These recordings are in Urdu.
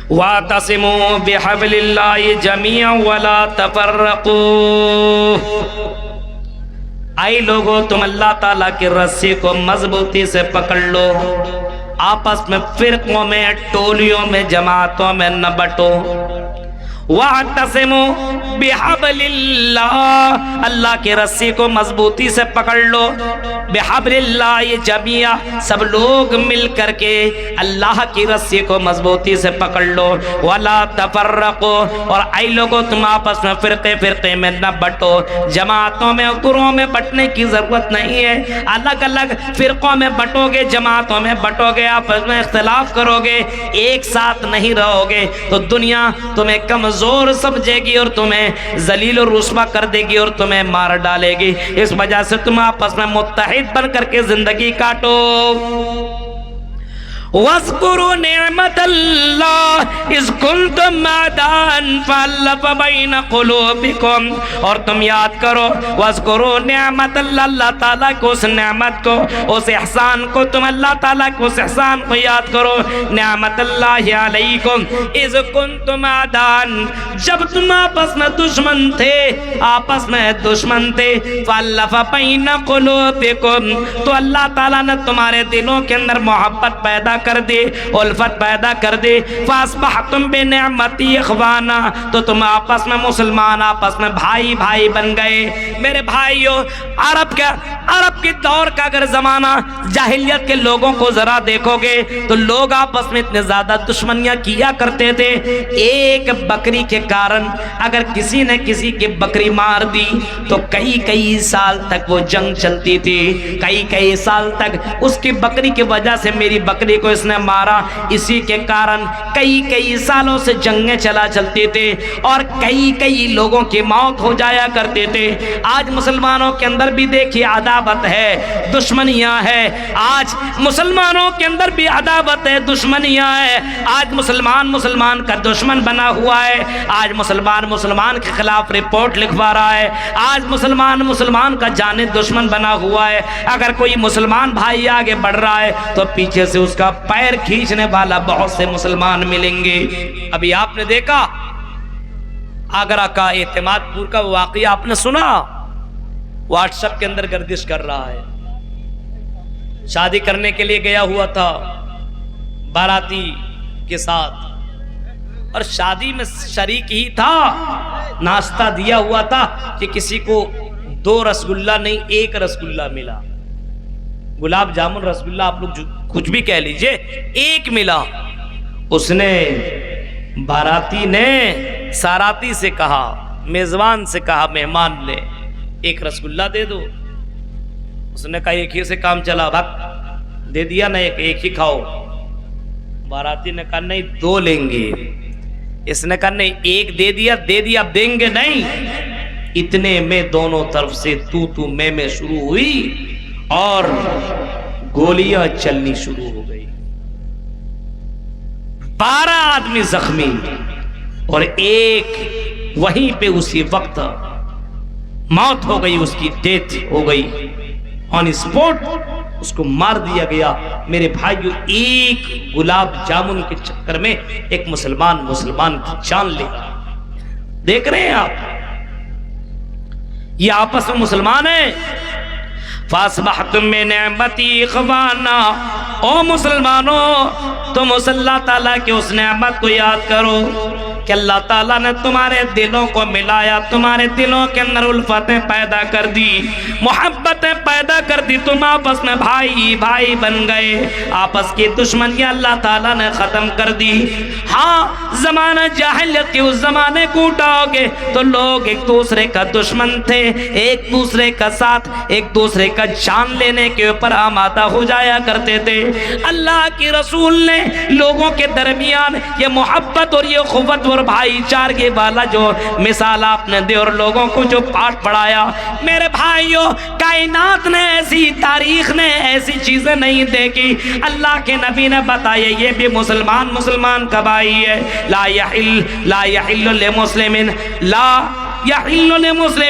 واعتصموا بحبل اللہ جميعا ولا تفرقوا، اے لوگو تم اللہ تعالیٰ کی رسی کو مضبوطی سے پکڑ لو، آپس میں فرقوں میں، ٹولیوں میں، جماعتوں میں نہ بٹو۔ وَاعْتَصِمُوا بِحَبْلِ اللَّهِ، اللہ کی رسی کو مضبوطی سے پکڑ لو، بِحَبْلِ اللَّهِ جَمِيعًا، سب لوگ مل کر کے اللہ کی رسی کو مضبوطی سے پکڑ لو، وَلَا تَفَرَّقُوا، اور اے لوگوں تم آپس میں فرقے فرقے میں نہ بٹو، جماعتوں میں گروہوں میں بٹنے کی ضرورت نہیں ہے، الگ الگ فرقوں میں بٹو گے، جماعتوں میں بٹو گے، آپس میں اختلاف کرو گے، ایک ساتھ نہیں رہو گے تو دنیا تمہیں کمزور سمجھے گی اور تمہیں ذلیل و رسوا کر دے گی اور تمہیں مار ڈالے گی۔ اس وجہ سے تم آپس میں متحد بن کر کے زندگی کاٹو۔ وَاذْكُرُوا نِعْمَةَ اللَّهِ إِذْ كُنْتُمْ أَعْدَاءً فَأَلَّفَ بَيْنَ قُلُوبِكُمْ، اور تم یاد کرو وَاذْكُرُوا نِعْمَةَ اللَّهِ، اللہ تعالیٰ کو اس نعمت کو، اس احسان کو، تم اللہ تعالیٰ کو اس احسان کو یاد کرو، نعمت اللہ علیکم اذ کنتم اعداء، جب تم آپس میں دشمن تھے، آپس میں دشمن تھے، فَأَلَّفَ بَيْنَ قُلُوبِكُمْ، تو اللہ تعالیٰ نے تمہارے دلوں کے اندر محبت پیدا کر دے، الفت پیدا کر دے، فَأَصْبَحْتُمْ بِنِعْمَتِي إِخْوَانًا، تو تم آپس میں مسلمان، آپس میں بھائی بھائی بن گئے۔ میرے بھائیو، عرب کے دور کا اگر زمانہ، جاہلیت کے لوگوں کو ذرا دیکھو گے تو لوگ آپس میں اتنے زیادہ دشمنیاں کیا کرتے تھے، ایک بکری کے کارن اگر کسی نے کسی کی بکری مار دی تو کئی سال تک وہ جنگ چلتی تھی، کئی سال تک اس کی بکری کی وجہ سے میری بکری کو اس نے مارا، اسی کے کارن کئی سالوں سے جنگیں چلتی تھی اور کئی لوگوں کی موت ہو جایا کرتے تھے۔ آج مسلمانوں کے اندر بھی دیکھیے عداوت ہے، دشمنیاں ہے، آج مسلمانوں کے اندر بھی عداوت ہے، دشمنیاں ہے، آج مسلمان کا دشمن بنا ہوا ہے، آج مسلمان کے خلاف رپورٹ لکھوا رہا ہے، آج مسلمان کا جانے دشمن بنا ہوا ہے۔ اگر کوئی مسلمان بھائی آگے بڑھ رہا ہے تو پیچھے سے اس کا پیر کھینچنے والا بہت سے مسلمان ملیں گے۔ ابھی آپ نے دیکھا آگرہ کا اعتماد پور کا واقعہ آپ نے سنا، واٹس ایپ کے اندر گردش کر رہا ہے، شادی کرنے کے لیے گیا ہوا تھا باراتی کے ساتھ اور شادی میں شریک ہی تھا، ناشتہ دیا ہوا تھا کہ کسی کو 2 رسگلہ نہیں 1 رسگلہ ملا، گلاب جامن رسگلہ آپ لوگ کچھ بھی کہہ لیجئے، 1 ملا۔ اس نے باراتی نے ساراتی سے کہا، میزبان سے کہا مہمان نے 1 رسگلہ دے دو، اس نے کہا 1 ہی سے کام چلا، بھگ دے دیا نا، 1 ہی کھاؤ۔ باراتی نے کہا نہیں 2 لیں گے، اس نے کہا نہیں 1 دے دیا اب دیں گے نہیں۔ اتنے میں دونوں طرف سے تو میں شروع ہوئی اور گولیاں چلنی شروع ہو گئی، 12 آدمی زخمی اور 1 وہیں پہ اسی وقت موت ہو گئی، اس کی ڈیتھ ہو گئی، آن اسپوٹ اس کو مار دیا گیا۔ میرے بھائیو، 1 گلاب جامن کے چکر میں ایک مسلمان کی جان لے گا۔ دیکھ رہے ہیں آپ، یہ آپس میں مسلمان ہیں۔ فَأَصْبَحْتُم بِنِعْمَتِي إِخْوَانًا، او مسلمانوں تم اس اللہ تعالیٰ کے اس نعمت کو یاد کرو کہ اللہ تعالیٰ نے تمہارے دلوں کو ملایا، تمہارے دلوں کے اندر الفتیں پیدا کر دی، محبتیں پیدا کر دی، تم آپس میں بھائی بن گئے، آپس کی دشمنیاں اللہ تعالیٰ نے ختم کر دی۔ ہاں، زمانہ جاہلیت کے اس زمانے کو اٹھاؤ گے تو لوگ ایک دوسرے کا دشمن تھے، ایک دوسرے کا ساتھ، ایک دوسرے کا جان لینے کے اوپر آمادہ ہو جایا کرتے تھے۔ اللہ کی رسول نے لوگوں کے درمیان یہ محبت اور یہ قوت اور بھائی چارگی والا جو مثال آپ نے دی اور لوگوں کو جو پاٹ پڑھایا، میرے بھائیوں، کائنات نے ایسی، تاریخ نے ایسی چیزیں نہیں دیکھی۔ اللہ کے نبی نے بتایا یہ بھی مسلمان کا بھائی ہے۔ لا یحل لمسلم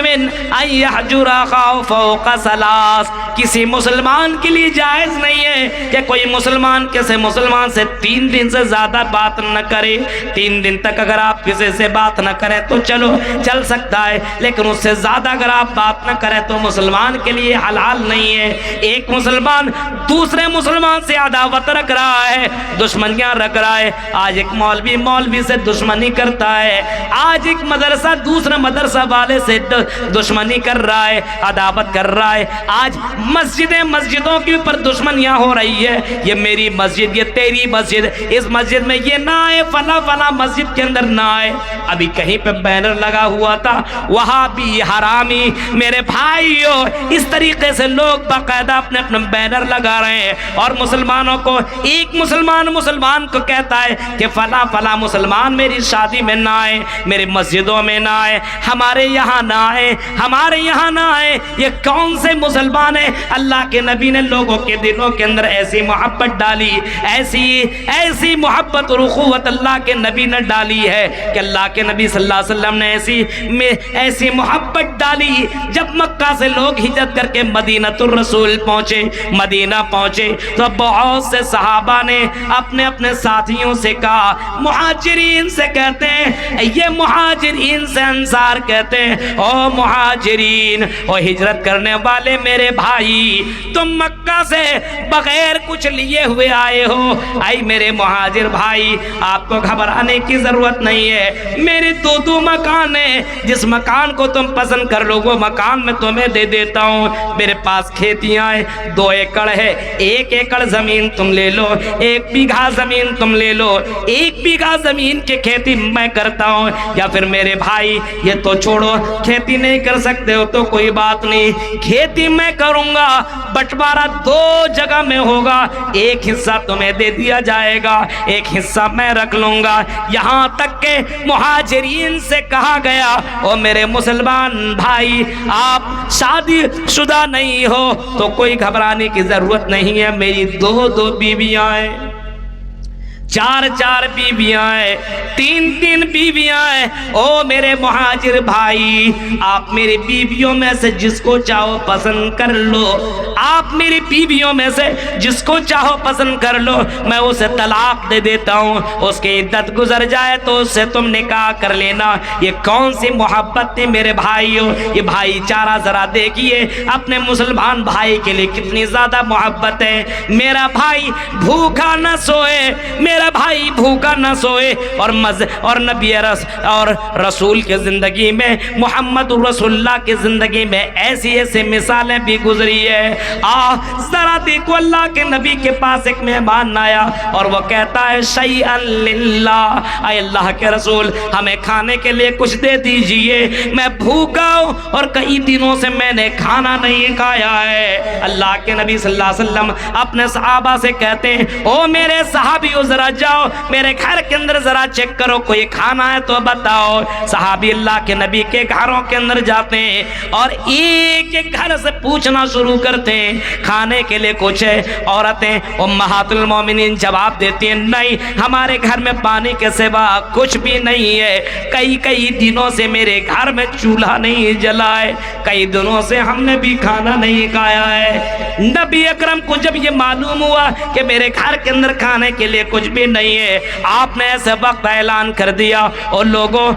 ان یحجر اخاہ فوق 3، کسی مسلمان کے لیے جائز نہیں ہے کہ کوئی مسلمان کسی مسلمان سے 3 دن سے زیادہ بات نہ کرے. 3 دن تک اگر آپ کسی سے بات نہ کریں تو چلو چل سکتا ہے، لیکن اس سے زیادہ اگر آپ بات نہ کریں تو مسلمان کے لیے حلال نہیں ہے. ایک مسلمان دوسرے مسلمان سے عداوت رکھ رہا ہے، دشمنیاں رکھ رہا ہے. آج ایک مولوی سے دشمنی کرتا ہے، آج ایک مدرسہ دوسرے مدرسہ والے سے دشمنی کر رہا ہے، عداوت کر رہا ہے. آج مسجدوں کے اوپر دشمنیاں ہو رہی ہے، یہ میری مسجد، یہ تیری مسجد، اس مسجد میں یہ نہ آئے، فلاں مسجد کے اندر نہ آئے. ابھی کہیں پہ بینر لگا ہوا تھا وہابی حرامی. میرے بھائیو، اس طریقے سے لوگ باقاعدہ اپنے بینر لگا رہے ہیں اور مسلمانوں کو، ایک مسلمان کو کہتا ہے کہ فلاں مسلمان میری شادی میں نہ آئے، میری مسجدوں میں نہ آئے، ہمارے یہاں نہ آئے، ہمارے یہاں نہ آئے. یہ کون سے مسلمان ہیں؟ اللہ کے نبی نے لوگوں کے دلوں کے اندر ایسی محبت ڈالی، ایسی محبت اور اخوت اللہ کے نبی نے ڈالی ہے کہ اللہ کے نبی صلی اللہ علیہ وسلم نے ایسی محبت ڈالی. جب مکہ سے لوگ ہجرت کر کے مدینہ الرسول مدینہ پہنچے تو بہت سے صحابہ نے اپنے ساتھیوں سے کہا، مہاجرین سے کہتے ہیں، یہ مہاجرین سے انصار کہتے ہیں، او مہاجرین، او ہجرت کرنے والے میرے بھائی، تم مکہ سے بغیر کچھ لیے ہوئے آئے ہو. اے میرے مہاجر بھائی، آپ کو گھبرانے کی ضرورت نہیں ہے. میرے 2 مکان ہیں، جس مکان کو تم پسند کر لو وہ مکان میں تمہیں دے دیتا ہوں. میرے پاس کھیتیاں ہیں، 2 ایکڑ ہے، 1 ایکڑ زمین تم لے لو، 1 بیگھا زمین تم لے لو، 1 بیگھا زمین کی کھیتی میں کرتا ہوں. یا پھر میرے بھائی یہ تو چھوڑو، کھیتی نہیں کر سکتے ہو تو کوئی بات نہیں، کھیتی میں کروں گا، بٹوارہ 2 جگہ میں ہوگا، 1 حصہ تمہیں دے دیا جائے گا، 1 حصہ میں رکھ لوں گا. یہاں تک کہ مہاجرین سے کہا گیا، او میرے مسلمان بھائی، آپ شادی شدہ نہیں ہو تو کوئی گھبرانے کی ضرورت نہیں ہے. میری 2 بیویاں ہیں، 4 بیویاں ہیں، 3 بیویاں ہیں. او میرے مہاجر بھائی، آپ میری بیویوں میں سے جس کو چاہو پسند کر لو، آپ میری بیویوں میں سے جس کو چاہو پسند کر لو، میں اسے طلاق دے دیتا ہوں. اس کی عدت گزر جائے تو اس سے تم نکاح کر لینا. یہ کون سی محبت ہے میرے بھائیوں؟ یہ بھائی چارہ ذرا دیکھیے اپنے مسلمان بھائی کے لیے کتنی زیادہ محبت ہے. میرا بھائی بھوکا نہ سوئے، میرا بھائی بھوکا نہ سوئے. اور نبی اور رسول کی زندگی میں، محمد رسول اللہ کی زندگی میں ایسی مثالیں بھی گزری ہے. ذرا دیکھو، اللہ کے نبی کے پاس ایک مہمان آیا اور وہ کہتا ہے شیئا للہ، اے اللہ کے رسول ہمیں کھانے کے لیے کچھ دے دیجئے، میں بھوکا ہوں اور کئی دنوں سے میں نے کھانا نہیں کھایا ہے. اللہ کے نبی صلی اللہ علیہ وسلم اپنے صحابہ سے کہتے ہیں، او میرے صحابیوں ذرا جاؤ میرے گھر کے اندر ذرا چیک کرو، کوئی کھانا ہے تو بتاؤ. صحابی اللہ کے نبی کے گھروں کے اندر جاتے ہیں اور ایک گھر سے پوچھنا شروع کرتے ہیں کھانے کے لیے کچھ ہے. عورتیں امہات المومنین جواب دیتی ہیں، نہیں ہمارے گھر میں پانی کے سوا کچھ بھی نہیں ہے، کئی دنوں سے میرے گھر میں چولہا نہیں جلا ہے، کئی دنوں سے ہم نے بھی کھانا نہیں کھایا ہے. نبی اکرم کو جب یہ معلوم ہوا کہ میرے گھر کے اندر کھانے کے لیے کچھ بھی نہیں ہے، آپ نے ایسے وقت اعلان کر دیا، اور لوگوں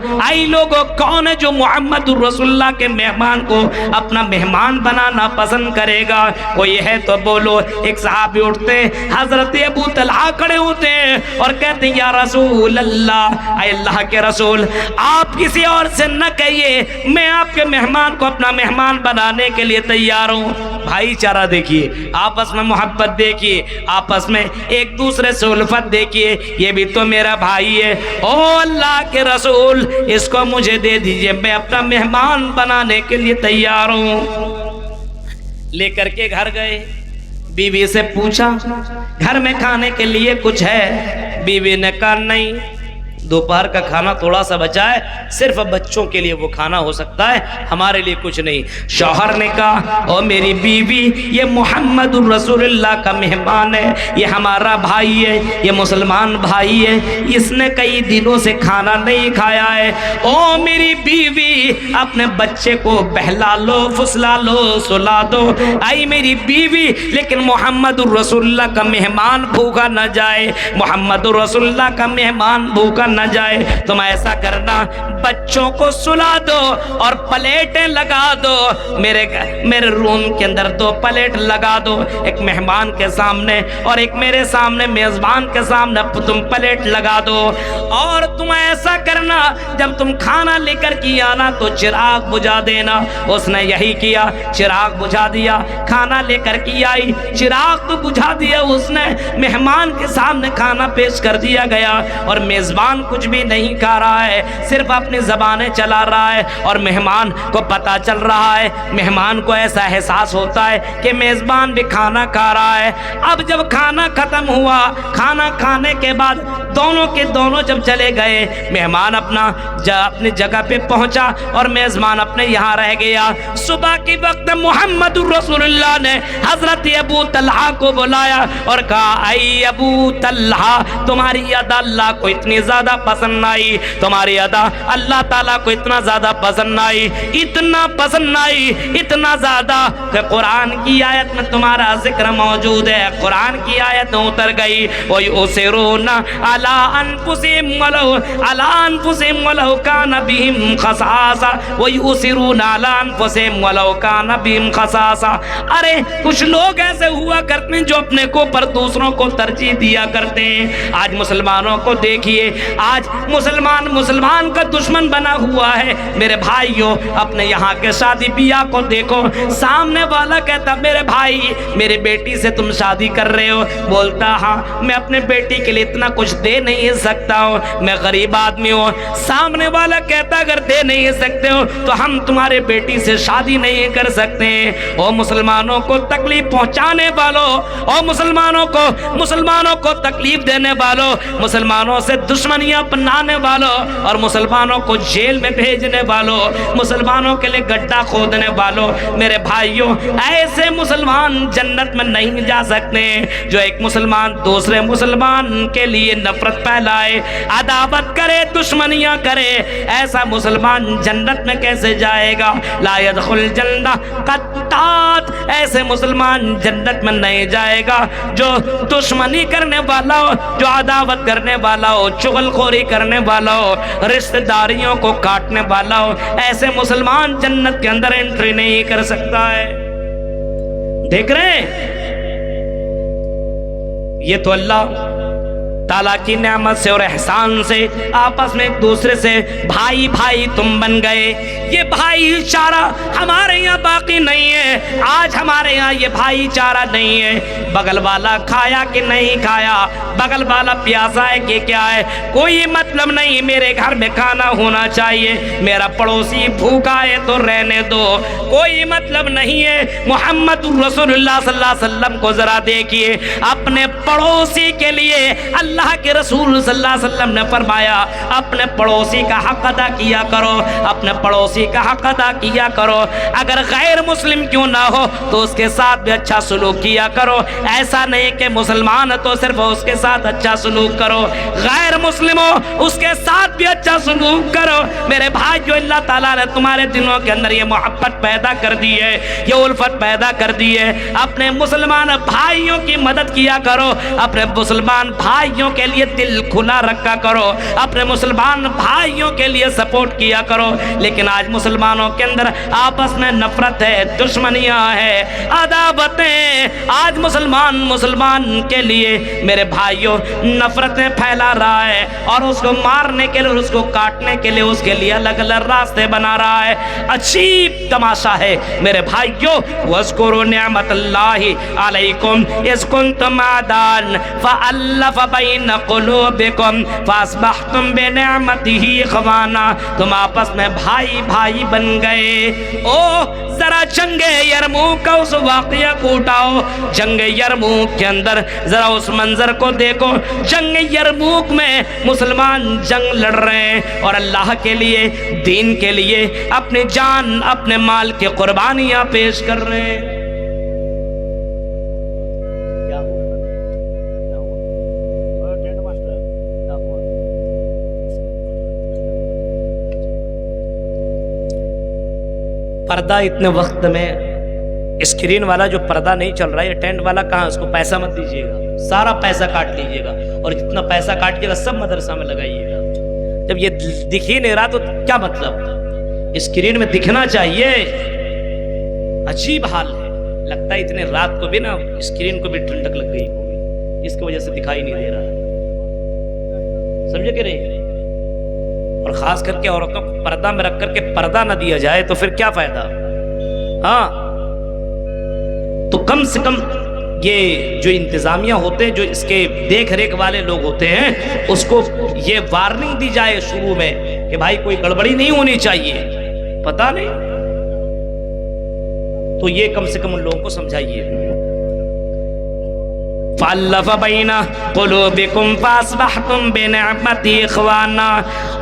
کون ہے جو محمد رسول اللہ کے مہمان کو اپنا مہمان بنانا پسند کرے گا؟ کوئی ہے تو بولو. ایک صحابی اٹھتے ہیں، حضرت ابو طلحہ کھڑے ہوتے ہیں اور کہتے ہیں، یا رسول اللہ، اے اللہ کے رسول، آپ کسی اور سے نہ کہیے، میں آپ کے مہمان کو اپنا مہمان بنانے کے لیے تیار ہوں. بھائی چارہ دیکھیے، آپس میں محبت دیکھیے، آپس میں ایک دوسرے سے الفت دیکھیے. یہ بھی تو میرا بھائی ہے، او اللہ کے رسول اس کو مجھے دے دیجئے، میں اپنا مہمان بنانے کے لیے تیار ہوں. لے کر کے گھر گئے، بیوی سے پوچھا گھر میں کھانے کے لیے کچھ ہے؟ بیوی نے کہا نہیں. دوپہر کا کھانا تھوڑا سا بچا ہے، صرف بچوں کے لیے وہ کھانا ہو سکتا ہے، ہمارے لیے کچھ نہیں۔ شوہر نے کہا او میری بیوی، یہ محمد الرسول اللہ کا مہمان ہے، یہ ہمارا بھائی ہے، یہ مسلمان بھائی ہے، اس نے کئی دنوں سے کھانا نہیں کھایا ہے۔ او میری بیوی، اپنے بچے کو بہلا لو، فسلا لو، سلا دو۔ آئی میری بیوی، لیکن محمد الرسول اللہ کا مہمان بھوکا نہ جائے، محمد الرسول اللہ کا مہمان بھوکا نہ جائے۔ تم ایسا کرنا، بچوں کو سلا دو اور پلیٹیں لگا دو، میرے روم کے اندر 2 پلیٹ لگا دو، ایک مہمان کے سامنے اور ایک میرے سامنے میزبان کے سامنے تم پلیٹ لگا دو۔ اور تم ایسا کرنا، جب تم کھانا لے کر کے آنا تو چراغ بجھا دینا۔ اس نے یہی کیا، چراغ بجھا دیا، کھانا لے کر کے آئی، چراغ تو بجھا دیا اس نے، مہمان کے سامنے کھانا پیش کر دیا گیا اور میزبان کچھ بھی نہیں کھا رہا ہے، صرف اپنی زبانیں چلا رہا ہے اور مہمان کو پتا چل رہا ہے، مہمان کو ایسا احساس ہوتا ہے کہ میزبان بھی کھانا کھا رہا ہے۔ اب جب کھانا ختم ہوا، کھانا کھانے کے بعد دونوں کے دونوں جب چلے گئے، مہمان اپنی جگہ پہ پہنچا اور میزبان اپنے یہاں رہ گیا۔ صبح کے وقت محمد الرسول اللہ نے حضرت ابو طلحہ کو بلایا اور کہا اے ابو طلحہ، تمہاری ادا اللہ کو اتنی زیادہ پسند آئی، تمہاری ادا اللہ تعالیٰ کو اتنا زیادہ پسند آئی، اتنا پسند آئی، اتنا زیادہ کہ قرآن کی آیت میں تمہارا ذکر موجود ہے۔ قرآن کی آیت اتر گئی، وَيُؤْثِرُونَ عَلَىٰ أَنفُسِهِمْ وَلَوْ كَانَ بِهِمْ خَصَاصَةٌ وَيُؤْثِرُونَ عَلَىٰ أَنفُسِهِمْ وَلَوْ كَانَ بِهِمْ خَصَاصَةٌ۔ ارے کچھ لوگ ایسے ہوا کرتے ہیں جو اپنے کو پر دوسروں کو ترجیح دیا کرتے ہیں۔ آج مسلمانوں کو دیکھیے، آج مسلمان کا دشمن بنا ہوا ہے۔ میرے بھائیوں، اپنے یہاں کے شادی بیاہ کو دیکھو، سامنے والا کہتا میرے بھائی، میری بیٹی سے تم شادی کر رہے ہو، بولتا ہاں میں اپنے بیٹی کے لیے اتنا کچھ دے نہیں سکتا ہوں، میں غریب آدمی ہوں۔ سامنے والا کہتا اگر دے نہیں سکتے ہو تو ہم تمہارے بیٹی سے شادی نہیں کر سکتے۔ او مسلمانوں کو تکلیف پہنچانے والوں، او مسلمانوں کو تکلیف دینے والوں، مسلمانوں سے دشمنیاں بنانے والوں اور مسلمانوں کو جیل میں بھیجنے والوں، مسلمانوں کے لیے گڈھا کھودنے والوں، میرے بھائیوں، ایسے مسلمان جنت میں نہیں جا سکتے جو ایک مسلمان دوسرے مسلمان کے لیے نفرت پھیلائے، عداوت کرے، دشمنیاں کرے۔ ایسا مسلمان جنت میں کیسے جائے گا؟ لا يدخل جنہ قطات، ایسے مسلمان جنت میں نہیں جائے گا جو دشمنی کرنے والا ہو، جو عداوت کرنے والا ہو، چغلخوری کرنے والا ہو، رشتہ داریوں کو کاٹنے والا ہو، ایسے مسلمان جنت کے اندر انٹری نہیں کر سکتا ہے۔ دیکھ رہے ہیں، یہ تو اللہ تعالیٰ کی نعمت سے اور احسان سے آپس میں ایک دوسرے سے بھائی تم بن گئے۔ یہ بھائی چارہ ہمارے یہاں باقی نہیں ہے، آج ہمارے یہاں یہ بھائی چارہ نہیں ہے۔ بغل والا کھایا کہ نہیں کھایا، بغل والا پیاسا ہے کہ کیا ہے، کوئی مطلب نہیں، میرے گھر میں کھانا ہونا چاہیے، میرا پڑوسی بھوکا ہے تو رہنے دو، کوئی مطلب نہیں ہے۔ محمد رسول اللہ صلی اللہ علیہ وسلم کو ذرا دیکھیے، اپنے پڑوسی کے لیے اللہ کے رسول صلی اللہ علیہ وسلم نے فرمایا اپنے پڑوسی کا حق ادا کیا کرو، اپنے پڑوسی کا حق ادا کیا کرو، اگر غیر مسلم کیوں نہ ہو تو اس کے ساتھ بھی اچھا سلوک کیا کرو۔ ایسا نہیں کہ مسلمان تو صرف اس کے ساتھ اچھا سلوک کرو، غیر مسلم ہو اس کے ساتھ بھی اچھا سلوک کرو۔ میرے بھائی، جو اللہ تعالیٰ نے تمہارے دلوں کے اندر یہ محبت پیدا کر دی ہے، یہ الفت پیدا کر دی ہے، اپنے مسلمان بھائیوں کی مدد کیا کرو، اپنے مسلمان بھائیوں کے لیے دل کھلا رکھا کرو، اپنے مسلمان بھائیوں کے لیے سپورٹ کیا کرو۔ لیکن آج مسلمانوں کے اندر آپس میں نفرت ہے، دشمنیاں ہے، عداوتیں، آج مسلمان کے لیے میرے بھائیوں نفرتیں پھیلا رہا ہے اور اس کو مارنے کے لیے، اس کو کاٹنے کے لیے اس کے لیے الگ الگ راستے بنا رہا ہے۔ عجیب تماشا ہے میرے بھائیوں۔ وَاذْكُرُوا نِعْمَةَ اللَّهِ عَلَيْكُمْ إِذْ كُنْتُمْ أَعْدَاءً فَأَلَّفَ بَيْنَ قُلُوبِكُمْ فَأَصْبَحْتُمْ بِنِعْمَتِهِ إِخْوَانًا، تم آپس میں بھائی بن گئے۔ او ذرا جنگ یرموک کا اس واقعہ کو اٹھاؤ. جنگ یرموک کے اندر ذرا اس منظر کو دیکھو. جنگ یرموک میں مسلمان جنگ لڑ رہے ہیں اور اللہ کے لیے, دین کے لیے اپنی جان اپنے مال کی قربانیاں پیش کر رہے ہیں. پردہ اتنے وقت میں اسکرین والا جو پردہ نہیں چل رہا ہے, یہ ٹینٹ والا کہاں, اس کو پیسہ مت دیجیے گا, سارا پیسہ کاٹ لیجیے گا اور جتنا پیسہ کاٹیے گا سب مدرسہ میں لگائیے گا. جب یہ دکھ ہی نہیں رہا تو کیا مطلب, اسکرین میں دکھنا چاہیے. عجیب حال ہے, لگتا ہے اتنے رات کو بھی نا اسکرین کو بھی ٹھنڈک لگ گئی ہوگی, اس کی وجہ سے دکھائی نہیں دے رہا. سمجھے کہ نہیں؟ اور خاص کر کے عورتوں کو پردہ میں رکھ کر کے پردہ نہ دیا جائے تو پھر کیا فائدہ. ہاں تو کم سے کم یہ جو انتظامیہ ہوتے ہیں, جو اس کے دیکھ ریکھ والے لوگ ہوتے ہیں, اس کو یہ وارننگ دی جائے شروع میں کہ بھائی کوئی گڑبڑی نہیں ہونی چاہیے. پتہ نہیں, تو یہ کم سے کم ان لوگوں کو سمجھائیے. فَأَلَّفَ بَيْنَ قُلُوبِكُمْ فَأَصْبَحْتُمْ بِنِعْمَتِهِ إِخْوَانًا,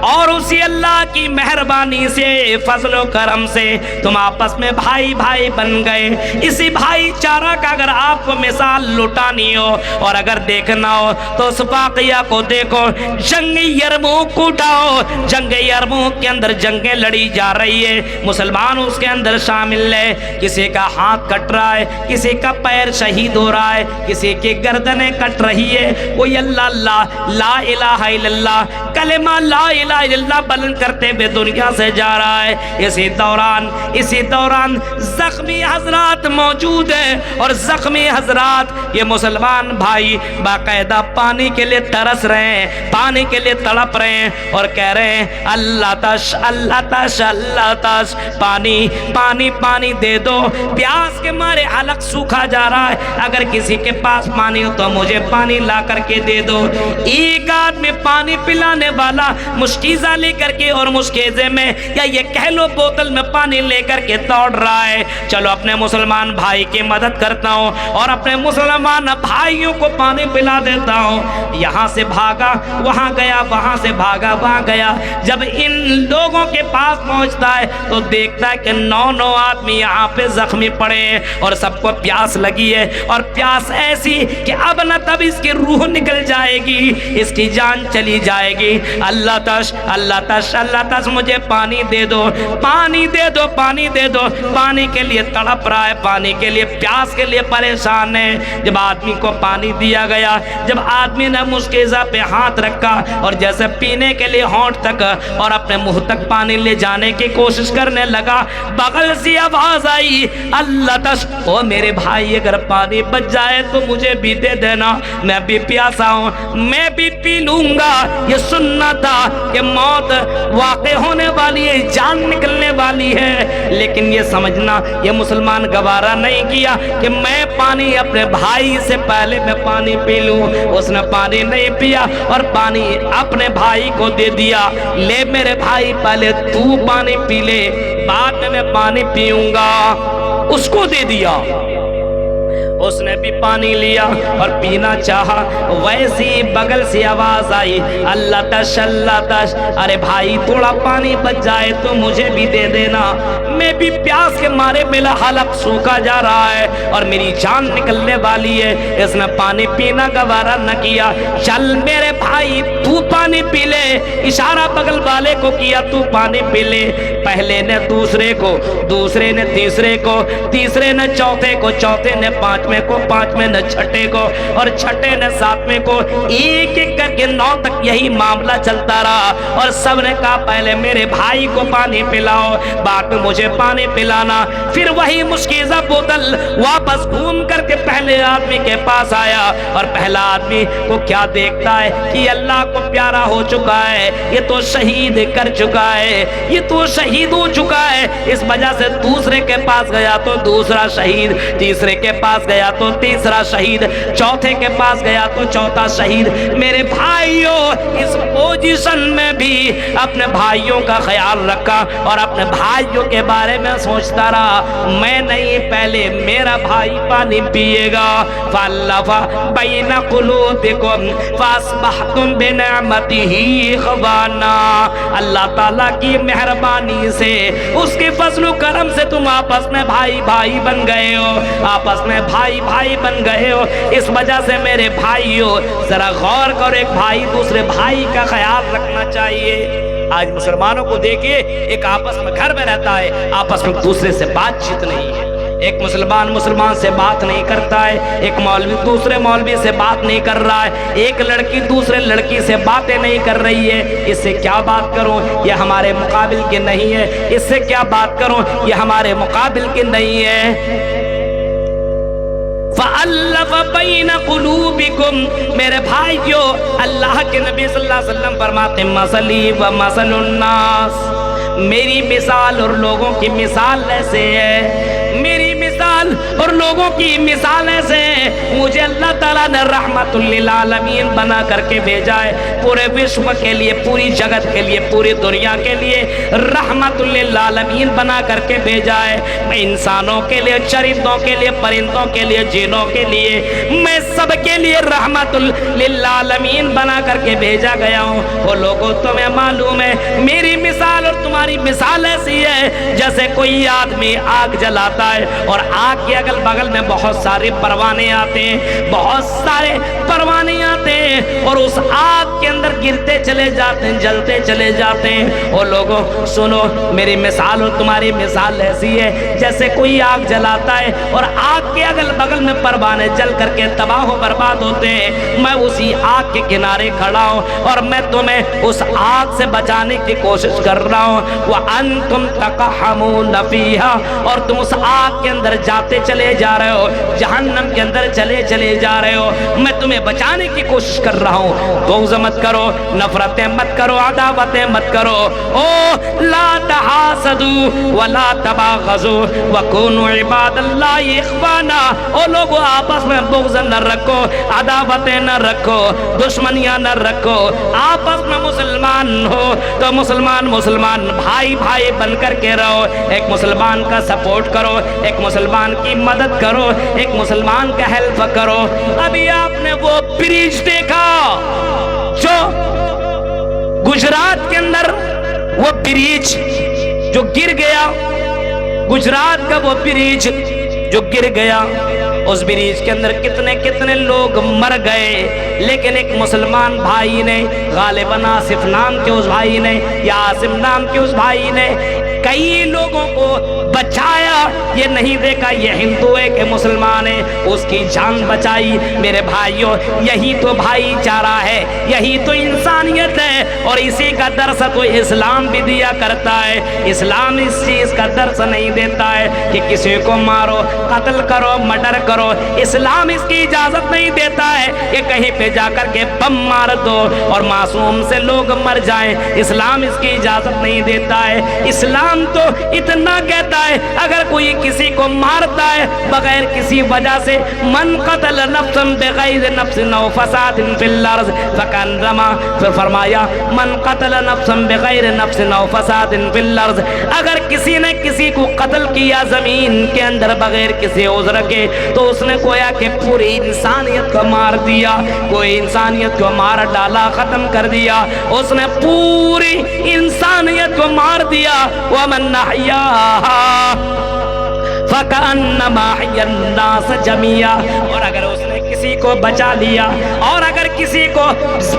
اور اسی اللہ کی مہربانی سے, فضل و کرم سے تم آپس میں بھائی بھائی بن گئے. اسی بھائی چارہ کا اگر آپ کو مثال لٹانی ہو اور اگر دیکھنا ہو تو اس واقعہ کو دیکھو. جنگ یرموک کو اٹھاؤ. جنگ یرموک کے اندر جنگیں لڑی جا رہی ہے, مسلمان اس کے اندر شامل ہے. کسی کا ہاتھ کٹ رہا ہے, کسی کا پیر شہید ہو رہا ہے, کسی کے گردنیں کٹ رہی ہے. کوئی اللہ اللہ لا الہ الا اللہ کلمہ لا الہ الا اللہ بلند کرتے ہوئے دنیا سے جا رہا ہے. اسی دوران زخمی حضرات موجود ہیں, اور زخمی حضرات یہ مسلمان بھائی باقاعدہ پانی کے لیے ترس رہے ہیں, پانی کے لیے تڑپ رہے ہیں اور کہہ رہے ہیں اللہ تش اللہ تش اللہ تش, پانی پانی پانی دے دو. پیاس کے مارے حلق سوکھا جا رہا ہے, اگر کسی کے پاس پانی ہو تو مجھے پانی لا کر کے دے دو. ایک آدمی پانی پلانے والا مشکیزہ لے کر کے اور مشکیزے میں یا یہ کہہ لو بوتل میں پانی لے کر کے دوڑ رہا ہے. چلو اپنے مسلمان بھائی کی مدد کرتا ہوں اور اپنے مسلمان بھائیوں کو پانی پلا دیتا ہوں. یہاں سے بھاگا وہاں گیا, وہاں سے بھاگا وہاں گیا. جب ان لوگوں کے پاس پہنچتا ہے تو دیکھتا ہے کہ 9 آدمی یہاں پہ زخمی پڑے ہیں اور سب کو پیاس لگی ہے, اور پیاس ایسی کہ اب نہ تب اس کی روح نکل جائے گی, اس کی جان چلی جائے گی. اللہ تش اللہ تش اللہ تش مجھے پانی دے دو, پانی دے دو, پانی دے دو. پانی کے لیے تڑپ رہا ہے, پانی کے لیے پیاس کے لیے پریشان ہے. جب آدمی کو پانی دیا گیا, جب آدمی نے مشکیزہ پہ ہاتھ رکھا اور جیسے پینے کے لیے ہونٹ تک اور اپنے منہ تک پانی لے جانے کی کوشش کرنے لگا, بغل سے آواز آئی اللہ تش, او میرے بھائی اگر پانی بچ جائے تو مجھے بھی دے دینا, میں بھی پیاسا ہوں, میں بھی پی لوں گا. یہ سننا تھا کہ موت واقع ہونے والی ہے, جان نکلنے والی ہے, لیکن یہ سمجھنا یہ مسلمان گوارا نہیں کیا کہ میں پانی اپنے بھائی سے پہلے میں پانی پی لوں. اس نے پانی نہیں پیا اور پانی اپنے بھائی کو دے دیا. لے میرے بھائی پہلے تو پانی پی لے, بعد میں پانی پیوں گا. اس کو دے دیا, اس نے بھی پانی لیا اور پینا چاہا. ویسی بغل سے آواز آئی اللہ تش اللہ تش, ارے بھائی تھوڑا پانی بچ جائے تو مجھے بھی دے دینا, میں بھی پیاس کے مارے میرا حلق سوکھا جا رہا ہے اور میری جان نکلنے والی ہے. اس نے پانی پینا گوارا نہ کیا. چل میرے بھائی تو پانی پی لے, اشارہ بغل والے کو کیا, تو پانی پی لے. پہلے نے دوسرے کو, دوسرے نے تیسرے کو, تیسرے نے چوتھے کو, چوتھے نے پانچویں کو, پانچویں نے چھٹے کو, اور چھٹے نے ساتویں کو, ایک ایک کر کے 9 تک یہی معاملہ چلتا رہا. اور سب نے کہا پہلے میرے بھائی کو پانی پلاؤ, بعد میں مجھے پانی پلانا. پھر وہی مشکیزہ بوتل واپس گھوم کر کے پہلے آدمی کے پاس آیا, اور پہلا آدمی کو کیا دیکھتا ہے کہ اللہ کو پیارا ہو چکا ہے، یہ تو شہید کر چکا ہے، یہ تو شہید ہو چکا ہے، اس وجہ سے دوسرے کے پاس گیا تو دوسرا شہید، تیسرے کے پاس گیا تو تیسرا شہید، چوتھے کے پاس گیا تو چوتھا شہید۔ میرے بھائیوں، اس پوزیشن میں بھی اپنے بھائیوں کا خیال رکھا اور اپنے بھائیوں کے بارے میں سوچتا رہا، میں نہیں پہلے میرا بھائی پانی پیے گا۔ فَأَلَّفَ بَيْنَ قُلُوبِكُمْ فَأَصْبَحْتُمْ بِنِعْمَتِهِ إِخْوَانًا۔ اللہ تعالیٰ کی مہربانی سے، اس کے فضل و کرم سے تم آپس میں بھائی بھائی بن گئے ہو، آپس میں بھائی بھائی بن گئے ہو۔ اس وجہ سے میرے بھائیوں، ذرا غور کرو، ایک بھائی دوسرے بھائی کا خیال رکھنا چاہیے۔ آج مسلمانوں کو دیکھیے، ایک آپس میں گھر میں رہتا ہے، آپس میں دوسرے سے بات چیت نہیں ہے، ایک مسلمان سے بات نہیں کرتا ہے، ایک مولوی دوسرے مولوی سے بات نہیں کر رہا ہے، ایک لڑکی دوسرے لڑکی سے باتیں نہیں کر رہی ہے۔ اس سے کیا بات کروں، یہ ہمارے مقابل کے نہیں ہے، اس سے کیا بات کروں، یہ ہمارے مقابل کے نہیں ہے۔ فَأَلَّفَ بَيْنَ قُلُوبِكُمْ، میرے بھائیوں، اللہ کے نبی صلی اللہ علیہ وسلم فرماتے ہیں، مَثَلِي وَمَثَلُ النَّاسِ، میری مثال اور لوگوں کی مثال ایسے ہے، میری مثال اور لوگوں کی مثال ایسے ہے، مجھے اللہ تعالیٰ نے رحمت للعالمین بنا کر کے بھیجا ہے، پورے وشو کے لیے، پوری جگت کے لیے، پوری دنیا کے لیے رحمت للعالمین بنا کر کے بھیجا ہے۔ میں انسانوں کے لیے، چرندوں کے لیے، پرندوں کے لیے، جنوں کے لیے، میں سب کے لیے رحمت للعالمین بنا کر کے بھیجا گیا ہوں۔ وہ لوگوں تمہیں معلوم ہے، میری مثال اور تمہاری مثال ایسی ہے جیسے کوئی آدمی آگ جلاتا ہے اور آگ کے اگل بغل میں بہت سارے پروانے آتے ہیں، بہت سارے پروانے آتے ہیں اور اس آگ کے اندر گرتے چلے جاتے ہیں، جلتے چلے جاتے ہیں۔ وہ لوگوں سنو، میری مثال اور تمہاری مثال ایسی ہے جیسے کوئی آگ جلاتا ہے اور آگ کے اگل بغل میں پروانے جل کر کے تباہ و برباد ہوتے ہیں، میں اسی آگ کے کنارے کھڑا ہوں اور میں تمہیں اس آگ سے بچانے کی کوشش کر رہا ہوں۔ وَأَنْتُمْ تَقَحَّمُونَ فِيهَا، اور تم اس آگ کے اندر جاتے چلے جا رہے ہو، جہنم کے اندر چلے جا رہے ہو، میں تمہیں بچانے کی کوشش کر رہا ہوں۔ بغض مت کرو، نفرتیں مت کرو، عداوتیں مت کرو۔ او لا تحاسدوا ولا تباغضوا وكونوا عباد الله اخوانا، او لوگوں آپس میں بغض نہ رکھو، عداوتیں نہ رکھو، دشمنیاں نہ رکھو، آپس میں مسلمان ہو تو مسلمان بھائی بھائی بن کر کے رہو، ایک مسلمان کا سپورٹ کرو، ایک مسلمان کی مدد کرو، ایک مسلمان کا ہیلپ کرو۔ ابھی آپ نے وہ برج دیکھا جو گجرات کے اندر، وہ برج جو گر گیا، گجرات کا وہ برج جو گر گیا، اس برج کے اندر کتنے لوگ مر گئے، لیکن ایک مسلمان بھائی نے، غالباً آصف نام کے اس بھائی نے یا عاصم نام کے اس بھائی نے کئی لوگوں کو بچایا۔ یہ نہیں دیکھا یہ ہندو ہے کہ مسلمان ہے، اس کی جان بچائی۔ میرے بھائیوں، یہی تو بھائی چارہ ہے، یہی تو انسانیت ہے، اور اسی کا درس تو اسلام بھی دیا کرتا ہے۔ اسلام اس چیز کا درس نہیں دیتا ہے کہ کسی کو مارو، قتل کرو، مرڈر کرو، اسلام اس کی اجازت نہیں دیتا ہے کہ کہیں پہ جا کر کے بم مار دو اور معصوم سے لوگ مر جائیں، اسلام اس کی اجازت نہیں دیتا ہے۔ اسلام تو اتنا کہتا ہے، اگر کوئی کسی کو مارتا ہے بغیر کسی وجہ سے، من قتل نفسا بغیر نفس او فساد فی الارض فکانما، پھر فرمایا من قتل نفسا بغیر نفس او فساد فی الارض، اگر کسی نے کسی کو قتل کیا زمین کے اندر بغیر کسی عذر کے، تو اس نے گویا کہ پوری انسانیت کو مار دیا، کوئی انسانیت کو مار ڈالا، ختم کر دیا، اس نے پوری انسانیت کو مار دیا۔ وَمَنْ أَحْيَاهَا فَكَأَنَّمَا أَحْيَا النَّاسَ جَمِيعًا، اور اگر اس نے کسی کو بچا لیا، اور اگر کسی کو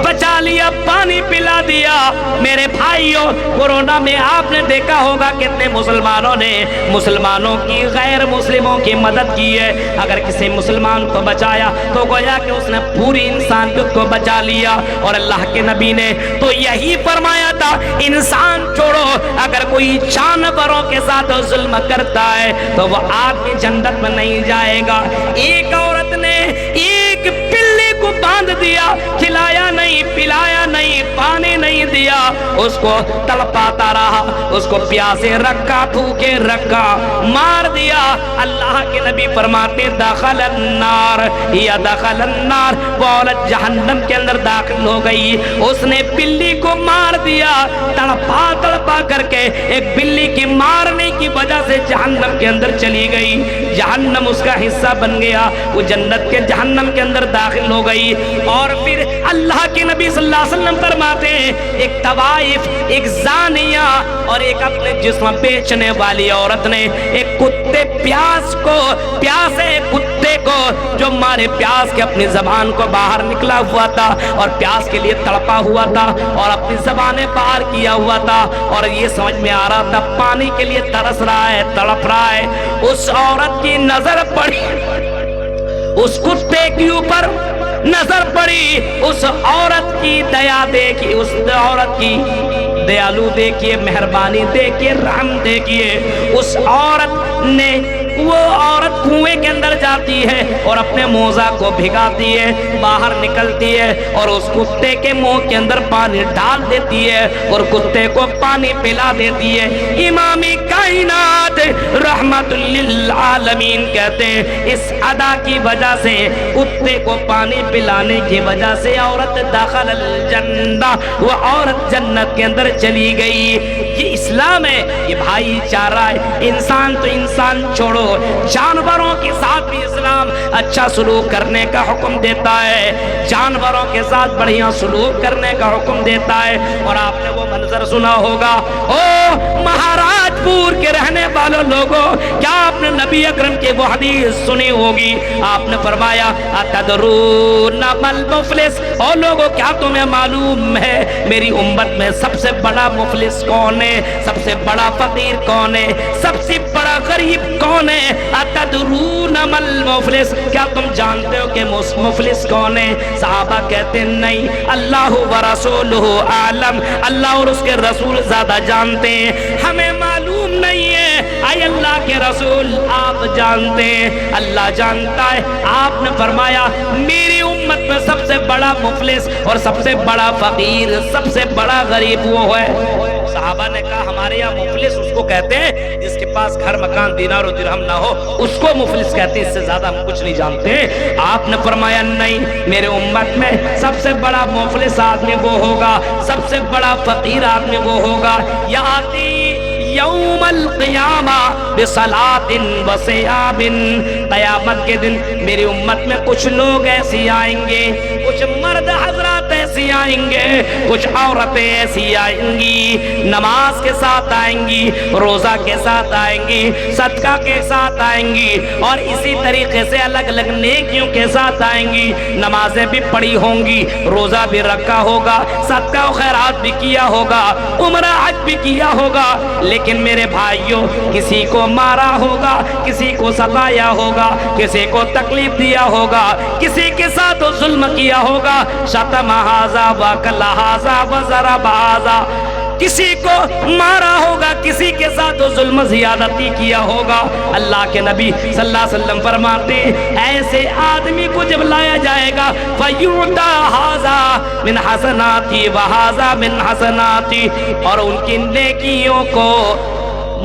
بچا لیا، پانی پلا دیا۔ میرے بھائیوں، کورونا میں آپ نے دیکھا ہوگا کتنے مسلمانوں نے مسلمانوں کی، غیر مسلموں کی مدد کی ہے۔ اگر کسی مسلمان کو بچایا تو گویا کہ اس نے پوری انسانیت کو بچا لیا۔ اور اللہ کے نبی نے تو یہی فرمایا تھا، انسان چھوڑو، اگر کوئی جانوروں کے ساتھ ظلم کرتا ہے تو وہ آگ کی جنت میں نہیں جائے گا۔ ایک عورت نے ایک بلی کو باندھ دیا، کھلایا نہیں، پلایا نہیں، پانی نہیں دیا۔ دیا, اس کو تڑپاتا رہا, اس کو پیاسے رکھا, بھوکے رکھا, مار دیا. اللہ کے نبی فرماتے دخل النار یا دخل النار, وہ عورت جہنم کے اندر داخل ہو گئی. اس نے بلی کو مار دیا, تڑپا تڑپا کر کے ایک بلی کی مارنے کی وجہ سے جہنم کے اندر چلی گئی. جہنم اس کا حصہ بن گیا, وہ جنت کے جہنم کے اندر داخل ہو گئی. اور پھر اللہ کے نبی صلی اللہ علیہ وسلم فرماتے ہیں ایک طوائف, ایک زانیہ اور ایک اپنے جسم بیچنے والی عورت نے ایک کتے پیاسے کتے کو جو مارے پیاس کے اپنی زبان کو باہر نکلا ہوا تھا اور پیاس کے لیے تڑپا ہوا تھا اور اپنی زبانیں باہر کیا ہوا تھا اور یہ سمجھ میں آ رہا تھا پانی کے لیے ترس رہا ہے, تڑپ رہا ہے. اس عورت کی نظر پڑی, اس کتے کے اوپر نظر پڑی, اس عورت کی دیا دیکھی, اس عورت کی دیالو دیکھیے, مہربانی دیکھیے, رحم دیکھیے. اس عورت نے, وہ عورت کنویں کے اندر جاتی ہے اور اپنے موزہ کو بھگاتی ہے, باہر نکلتی ہے اور اس کتے کے منہ کے اندر پانی ڈال دیتی ہے اور کتے کو پانی پلا دیتی ہے. امام کائنات رحمت للعالمین کہتے ہیں اس ادا کی وجہ سے, کتے کو پانی پلانے کی وجہ سے عورت داخل الجنہ, وہ عورت جنت کے اندر چلی گئی. یہ اسلام ہے, یہ بھائی چارہ ہے. انسان تو انسان چھوڑو, جانوروں کے ساتھ بھی اسلام اچھا سلوک کرنے کا حکم دیتا ہے, جانوروں کے ساتھ بڑھیا سلوک کرنے کا حکم دیتا ہے. اور آپ نے وہ منظر سنا ہوگا, او مہاراج پور کے رہنے والوں لوگوں, کیا آپ نے نبی اکرم کی وہ حدیث سنی ہوگی؟ آپ نے فرمایا اتدرون مل مفلس, او لوگوں کیا تمہیں معلوم ہے میری امت میں سب سے بڑا مفلس کون ہے, سب سے بڑا فقیر کون ہے, سب سے بڑا غریب کون ہے؟ اتدرون مل مفلس, کیا تم جانتے ہو کہ مفلس کون ہے؟ صحابہ کہتے نہیں, اللہ و رسولہ عالم, اللہ اور اس کے رسول زیادہ جانتے ہیں, ہمیں معلوم نہیں ہے. اے اللہ کے رسول آپ جانتے ہیں, اللہ جانتا ہے. آپ نے فرمایا میری امت میں سب سے بڑا مفلس اور سب سے بڑا فقیر, سب سے بڑا غریب وہ ہے. صحابہ نے کہا ہمارے یہاں مفلس اس کو کہتے ہیں جس کے پاس گھر مکان دینار و درہم نہ ہو, اس کو مفلس کہتے ہیں, اس سے زیادہ ہم کچھ نہیں جانتے. آپ نے فرمایا نہیں, میرے امت میں سب سے بڑا مفلس آدمی وہ ہوگا, سب سے بڑا فقیر آدمی وہ ہوگا, یاتی یوم القیامہ بصلاۃ و صیام, قیامت کے دن میری امت میں کچھ لوگ ایسی آئیں گے, کچھ مرد حضرات ایسی آئیں گے, کچھ عورتیں ایسی آئیں گی, نماز کے ساتھ آئیں گی, روزہ کے ساتھ آئیں گی, صدقہ کے ساتھ آئیں گی, اور اسی طریقے سے الگ الگ نیکیوں کے ساتھ آئیں گی. نمازیں بھی پڑھی ہوں گی, روزہ بھی رکھا ہوگا, صدقہ و خیرات بھی کیا ہوگا, عمرہ حج بھی کیا ہوگا, لیکن میرے بھائیوں کسی کو مارا ہوگا, کسی کو ستایا ہوگا, کسی کو تکلیف دیا ہوگا, کسی کے ساتھ ظلم کیا ہوگا, شتم ھذا وکل ھذا وضرب ھذا, کسی کو مارا ہوگا, کسی کے ساتھ ظلم زیادتی کیا ہوگا. اللہ کے نبی صلی اللہ علیہ وسلم فرماتے ہیں ایسے آدمی کو جب لایا جائے گا فیعطا ھذا من حسناتی وھذا من حسناتی, اور ان کی نیکیوں کو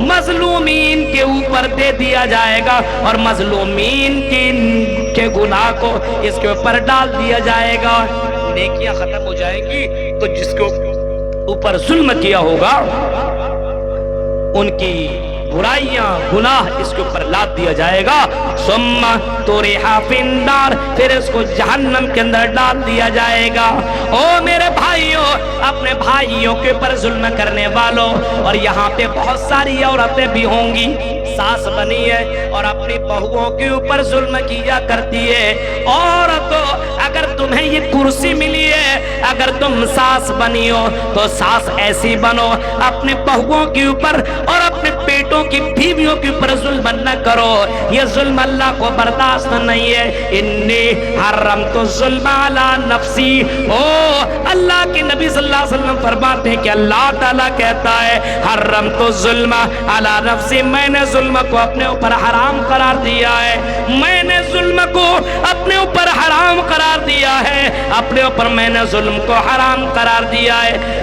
مظلومین کے اوپر دے دیا جائے گا اور مظلومین کے گناہ کو اس کے اوپر ڈال دیا جائے گا. نیکیاں ختم ہو جائیں گی تو جس کو اوپر ظلم کیا ہوگا ان کی برائیاں گناہ اس کے اوپر لاد دیا جائے گا. ثم طرح فی النار, پھر اس کو جہنم کے اندر ڈال دیا جائے گا. او میرے بھائیوں, اپنے بھائیوں کے اوپر ظلم کرنے والوں, اور یہاں پہ بہت ساری عورتیں بھی ہوں گی, ساس بنی ہے اور اپنی بہوؤں کے اوپر ظلم کیا کرتی ہے. عورتوں اگر تمہیں یہ کرسی ملی ہے, اگر تم ساس بنی ہو تو ساس ایسی بنو, اپنے بہوؤں کے اوپر اور اپنے بیٹوں کی بیویوں کے اوپر ظلم نہ کرو, یہ ظلم اللہ کو برداشت نہیں ہے. انی حرمت الظلم علی نفسی, او اللہ کے نبی صلی اللہ علیہ وسلم فرماتے ہیں کہ اللہ تعالیٰ کہتا ہے حرمت الظلم علی نفسی, میں نے ظلم کو اپنے اوپر حرام قرار دیا ہے, میں نے ظلم کو اپنے اوپر حرام قرار دیا ہے, اپنے اوپر میں نے ظلم کو حرام قرار دیا ہے.